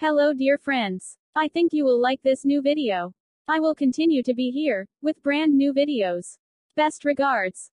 Hello dear friends. I think you will like this new video. I will continue to be here, with brand new videos. Best regards.